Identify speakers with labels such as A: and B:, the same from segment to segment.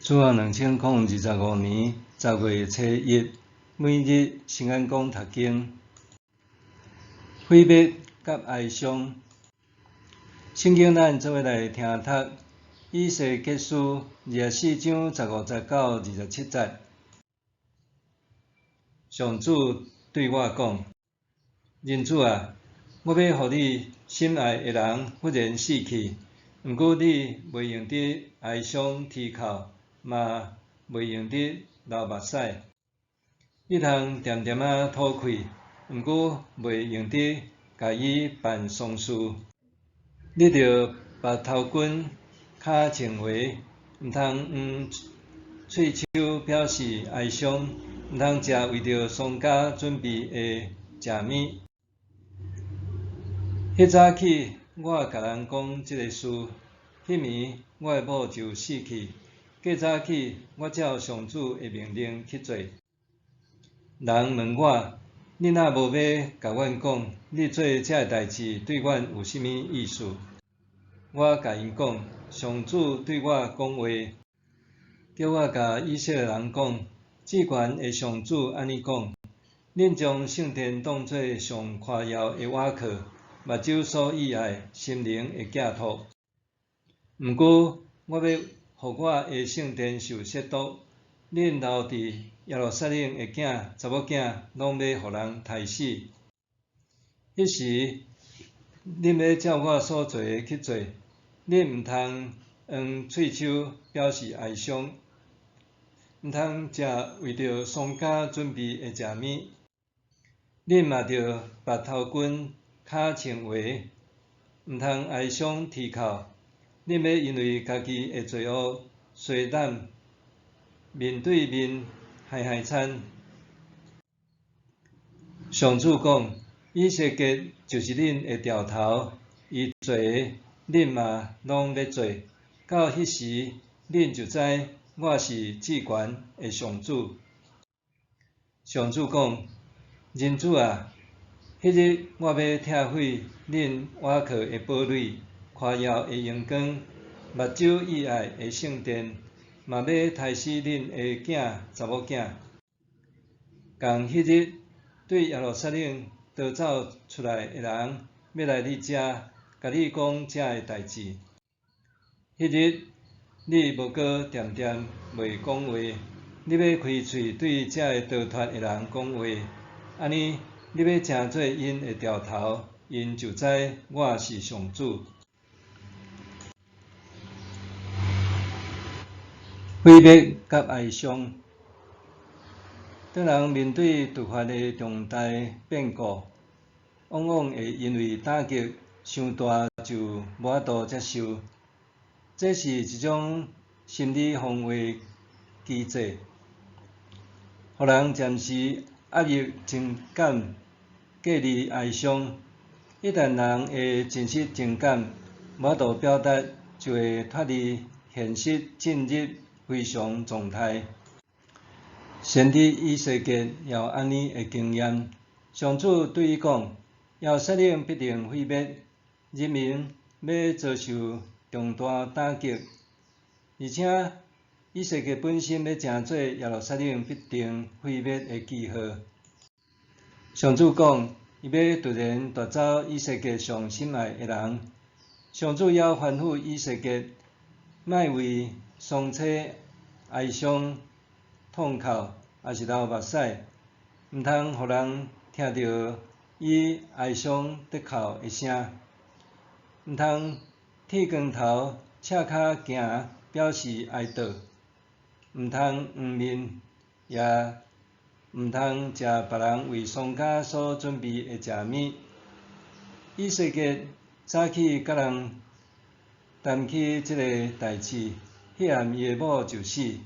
A: 自2025年10月初1，每日新安宫读经，毁灭甲哀伤。圣经咱做伙来听读，以西结书24章15、19、27节。上主对我讲：人子啊，我要互你心爱的人忽然死去，毋过你袂用得哀伤啼哭，嘛袂用得流目屎。你通恬恬仔吐气，毋过袂用得家己办丧事。你着白头巾骹穿花，毋通黄喙手表示哀伤，毋通食为着丧家准备的食物。迄早起，我甲人讲即个事，迄暝我的某就死去。过早起，我照上主的命令去做。人问我：你若无要甲阮讲，你做这代志对阮有甚物意思？我甲因讲：上主对我讲话，叫我甲以色列人讲：至悬的上主安尼讲：恁将圣殿当作上夸耀的瓦壳，目睭所喜爱，心灵的寄托。毋过，我要互我的圣殿受亵渎，恁留伫耶路撒冷的囝、查某囝，拢要互人杀死。迄时，恁要照我所做的去做。恁毋通黄喙手表示哀伤，毋通食为着丧家准备的食物。恁嘛着白头巾骹穿花，毋通哀伤啼哭。恁要因为家己的罪恶衰胆，面对面嗨惨。上主讲：以西结就是恁的条头，伊做的，恁嘛拢要做。到迄时，恁就知我是至悬的上主。上主讲：人子啊，迄日我要拆毁恁瓦壳的堡垒，夸耀的阳光，目睭喜爱的圣殿，嘛要杀死恁的囝、查某囝。共迄日，对耶路撒冷逃走出来的人，要来你遮，甲你讲遮的代志。迄日，你无搁恬恬袂讲话，你要开喙对遮个逃脱的人讲话。安尼，你要成做因的条头，因就知我是上主。毁灭甲哀伤。当人面对突发的重大变故，往往会因为打击伤大就无法度接受。这是一种心理防卫机制，互人暂时压抑情感，隔离哀伤。一旦人的真实情感无法度表达，就会脱离现实，进入非常状态。先知以西结也有安尼的经验。上主对伊讲：耶路撒冷必定毁灭，人民要遭受重大打击。而且，以西结本身要成做耶路撒冷必定毁灭的记号。上主讲，伊要突然夺走以西结上心爱的人。上主也吩咐以西结，莫为丧妻哀伤、痛哭，也是流目屎，毋通互人听到伊哀伤得哭的声，毋通剃光头、赤脚行表示哀悼，毋通黄面，也毋通食别人为丧家所准备的食物。以西结早起甲人谈起即个代志，迄暗伊的某就死。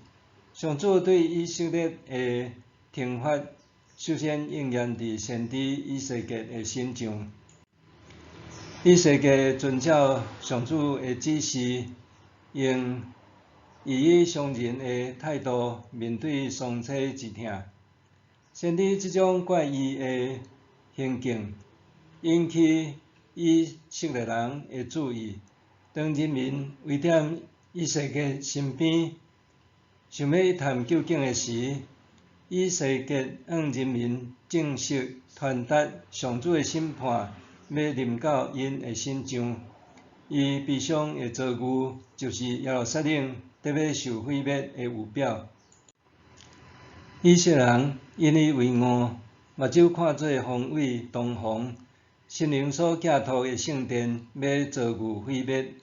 A: 上主对以色列的惩罚，首先应验伫先知以西结的身上。以西结遵照上主的指示，用以以伤人的态度面对丧妻之痛。先知即种怪异的行径，引起以色列人的注意。当人民围踮以西结身边，想要一探究竟的时，以西结向人民证实传达上主的审判要临到因的身上。伊悲伤的遭遇，就是耶路撒冷得要受毁灭的预表。以色列人因伊为恶，目睭看做方位东方，心灵所寄托的圣殿要遭遇毁灭。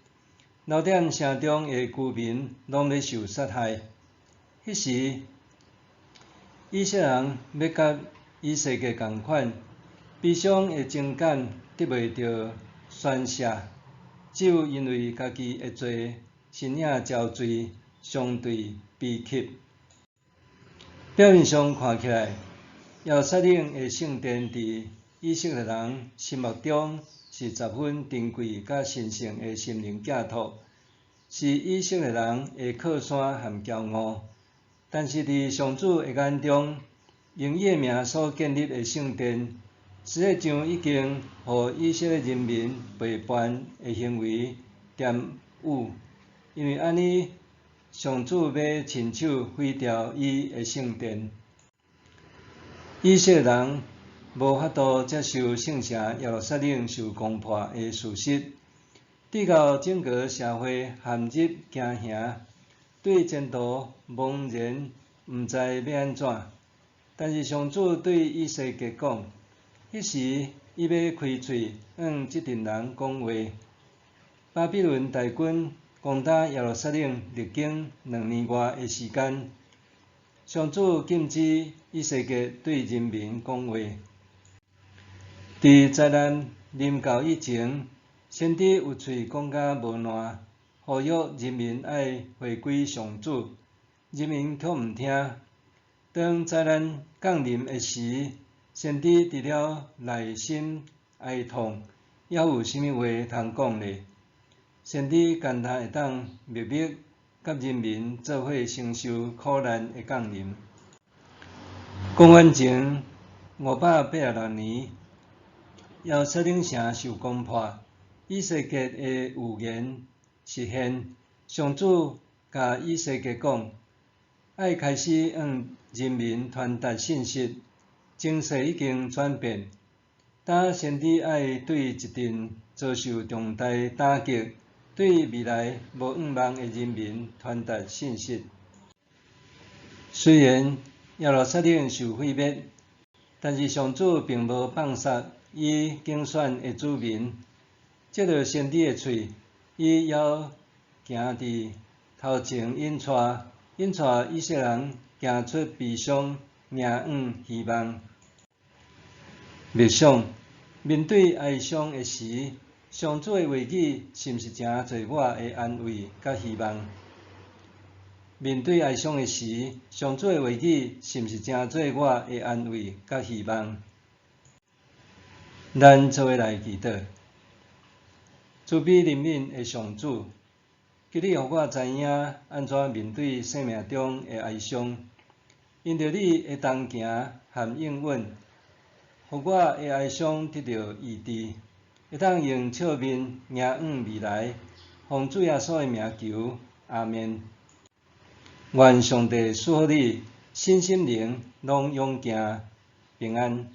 A: 留点城中的居民拢要受杀害。迄时，以色列人要甲以西结同款，悲伤的情感得袂到宣泄。只有因为家己的罪，身影焦罪，相对悲泣。表面上看起来，耶路撒冷的圣殿伫以色列人心目中是十分珍贵甲神圣的心灵寄托，是以色列人的靠山和骄傲。但是伫上主的眼中，用伊的名所建立的圣殿，实际上已经互以色列人民背叛的行为玷污，因为安尼，上主要亲手毁掉伊的圣殿。以色列人无法度接受圣城耶路撒冷受攻破的事实，直到整个社会陷入惊吓，对前途茫然，毋知要安怎。但是上主对以西结讲，迄时伊要开喙向即群人讲话。巴比伦大军攻打耶路撒冷历经2年外的时间，上主禁止以西结对人民讲话。伫灾难临到以前，先知有喙讲甲无烂，呼吁人民爱回归上主，人民却毋听。当灾难降临的时，先知除了内心哀痛，还有甚物话通讲呢？先知简单会当秘密甲人民做伙承受苦难的降临。公元前586年，耶路撒冷城受攻破，以西结的预言实现。上主甲以西结讲，爱开始向人民传达信息，情势已经转变。当先知爱对一群遭受重大打击、对未来无盼望的人民传达信息。虽然耶路撒冷受毁灭，但是上主并无放杀伊竞选的子民。借着先知的喙，伊要行伫头前引带以色列人行出悲伤、命运、希望。默想，面对哀伤的时，上主的话语是毋是诚做我的安慰甲希望？面对哀伤的时，上主的话语是毋是诚做我的安慰甲希望？咱做伙来祈祷。慈悲怜悯的上主，求你互我知影安怎面对生命中的哀伤，因着你的同行和应允，互我的哀伤得到医治，会当用笑面迎向未来。奉主耶稣的名求，阿们。愿上帝赐福你身心灵拢勇健平安。